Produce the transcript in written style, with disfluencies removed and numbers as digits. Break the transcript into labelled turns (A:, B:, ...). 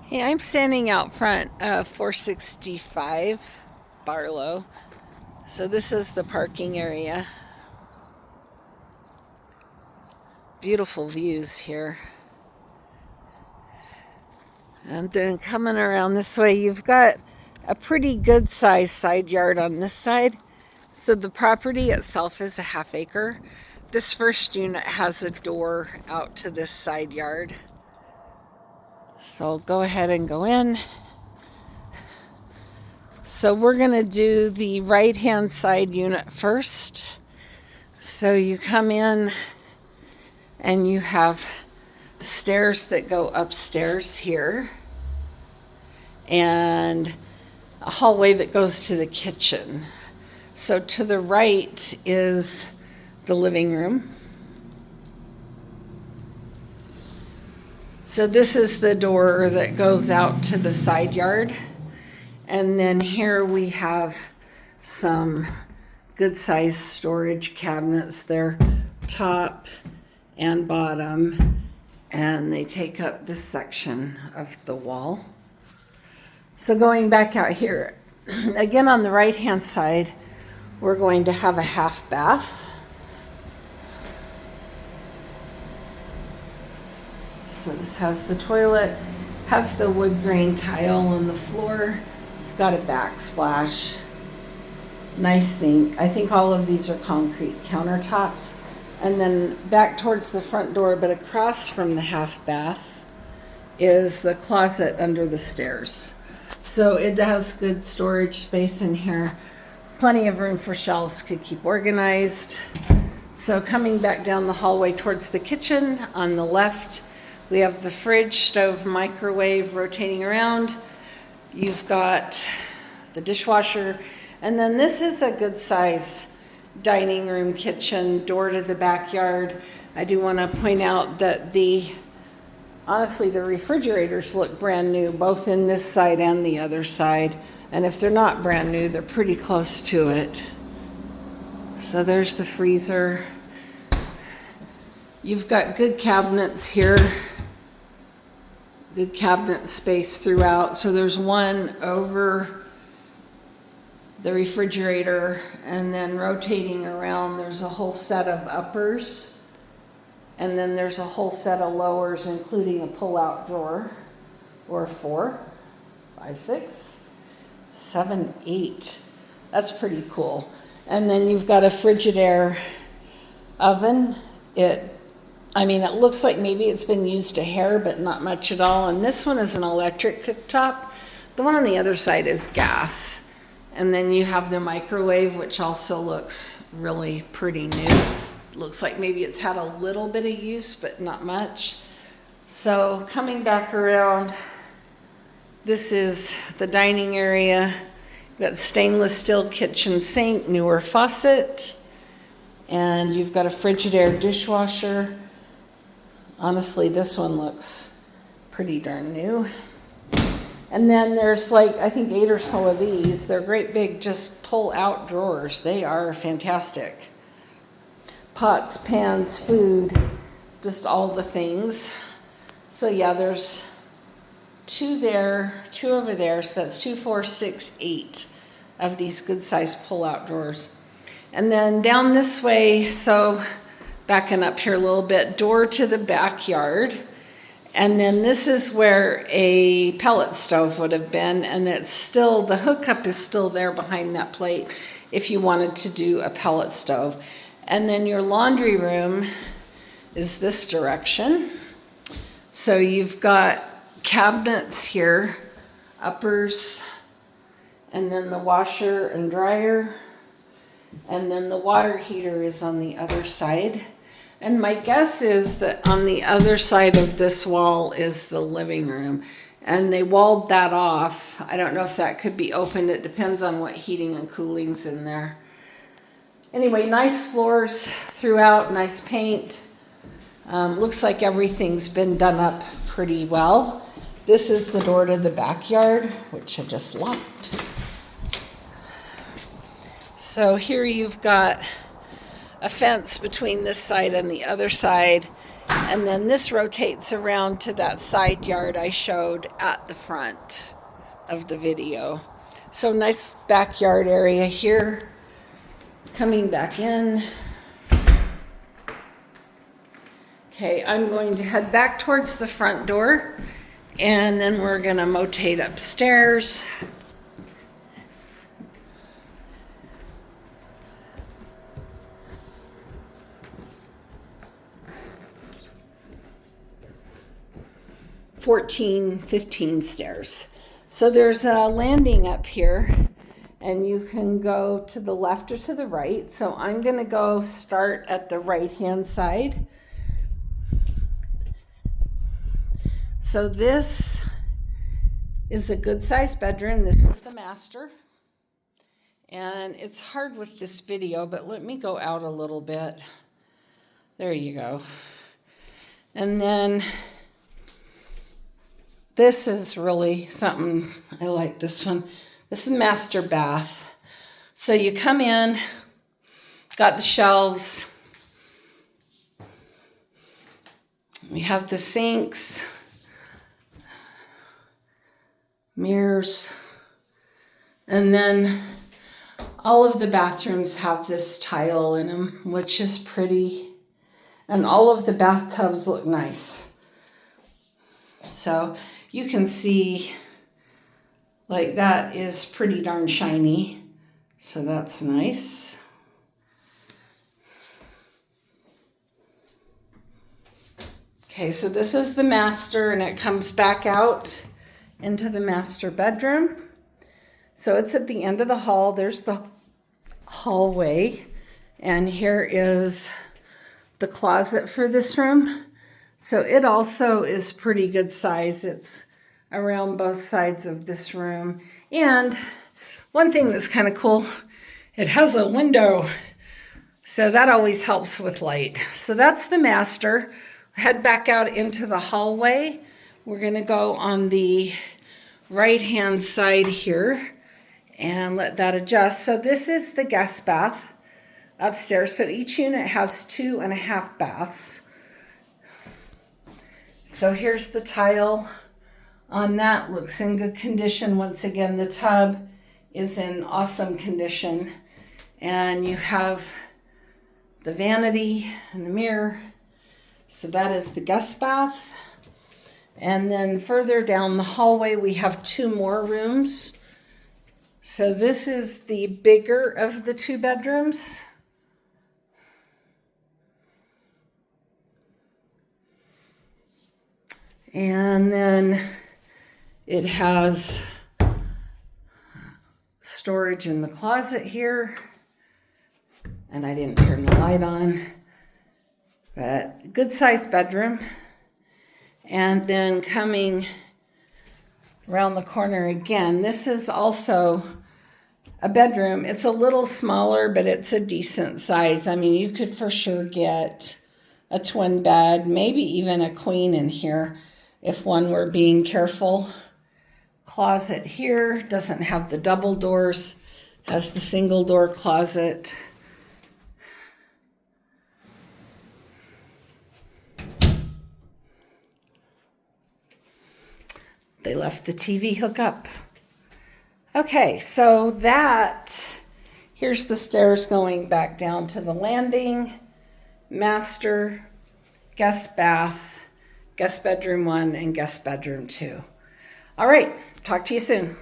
A: Hey, I'm standing out front of 465 Barlow. So this is the parking area. Beautiful views here. And then coming around this way, you've got a pretty good sized side yard on this side. So the property itself is a half acre. This first unit has a door out to this side yard. So I'll go ahead and go in. So we're going to do the right-hand side unit first. So you come in and you have stairs that go upstairs here and a hallway that goes to the kitchen. So to the right is the living room. So this is the door that goes out to the side yard. And then here we have some good sized storage cabinets. They're top and bottom, and they take up this section of the wall. So going back out here, again on the right hand side, we're going to have a half bath. So this has the toilet, has the wood grain tile on the floor. It's got a backsplash, nice sink. I think all of these are concrete countertops. And then back towards the front door, but across from the half bath, is the closet under the stairs. So it has good storage space in here. Plenty of room for shelves, could keep organized. So coming back down the hallway towards the kitchen, on the left, we have the fridge, stove, microwave rotating around. You've got the dishwasher, and then this is a good size dining room, kitchen, door to the backyard. I do want to point out that honestly, the refrigerators look brand new, both in this side and the other side. And if they're not brand new, they're pretty close to it. So there's the freezer. You've got good cabinets here. Good cabinet space throughout. So there's one over the refrigerator, and then rotating around there's a whole set of uppers, and then there's a whole set of lowers, including a pull-out drawer, or 4, 5, 6, 7, 8. That's pretty cool. And then you've got a Frigidaire oven. It looks like maybe it's been used a hair, but not much at all. And this one is an electric cooktop. The one on the other side is gas. And then you have the microwave, which also looks really pretty new. Looks like maybe it's had a little bit of use, but not much. So coming back around, this is the dining area. You've got stainless steel kitchen sink, newer faucet, and you've got a Frigidaire dishwasher. Honestly, this one looks pretty darn new. And then there's I think 8 or so of these. They're great big, just pull out drawers. They are fantastic. Pots, pans, food, just all the things. So yeah, there's 2 there, 2 over there. So that's 2, 4, 6, 8 of these good sized pull out drawers. And then down this way, so backing up here a little bit, door to the backyard. And then this is where a pellet stove would have been, and it's still, the hookup is still there behind that plate if you wanted to do a pellet stove. And then your laundry room is this direction. So you've got cabinets here, uppers, and then the washer and dryer. And then the water heater is on the other side. And my guess is that on the other side of this wall is the living room. And they walled that off. I don't know if that could be opened. It depends on what heating and cooling's in there. Anyway, nice floors throughout, nice paint. Looks like everything's been done up pretty well. This is the door to the backyard, which I just locked. So here you've got a fence between this side and the other side. And then this rotates around to that side yard I showed at the front of the video. So nice backyard area here. Coming back in. Okay, I'm going to head back towards the front door, and then we're gonna motate upstairs. (14, 15 stairs. So there's a landing up here, and you can go to the left or to the right. So I'm gonna go start at the right-hand side. So this is a good-sized bedroom. This is the master. And it's hard with this video, but let me go out a little bit. There you go. And then this is really something, I like this one. This is the master bath. So you come in, got the shelves. We have the sinks, mirrors, and then all of the bathrooms have this tile in them, which is pretty. And all of the bathtubs look nice. So you can see, like, that is pretty darn shiny. So that's nice. Okay, so this is the master, and it comes back out into the master bedroom. So it's at the end of the hall. There's the hallway, and here is the closet for this room. So it also is pretty good size. It's around both sides of this room. And one thing that's kind of cool, it has a window. So that always helps with light. So that's the master. Head back out into the hallway. We're gonna go on the right-hand side here and let that adjust. So this is the guest bath upstairs. So each unit has 2.5 baths. So here's the tile on that. Looks in good condition. Once again, the tub is in awesome condition. And you have the vanity and the mirror. So that is the guest bath. And then further down the hallway, we have 2 more rooms. So this is the bigger of the 2 bedrooms. And then it has storage in the closet here. And I didn't turn the light on, but good sized bedroom. And then coming around the corner again, this is also a bedroom. It's a little smaller, but it's a decent size. I mean, you could for sure get a twin bed, maybe even a queen in here if one were being careful. Closet here doesn't have the double doors, has the single door closet. They left the TV hookup. Okay, so here's the stairs going back down to the landing, master, guest bath, guest bedroom 1, and guest bedroom 2. All right, talk to you soon.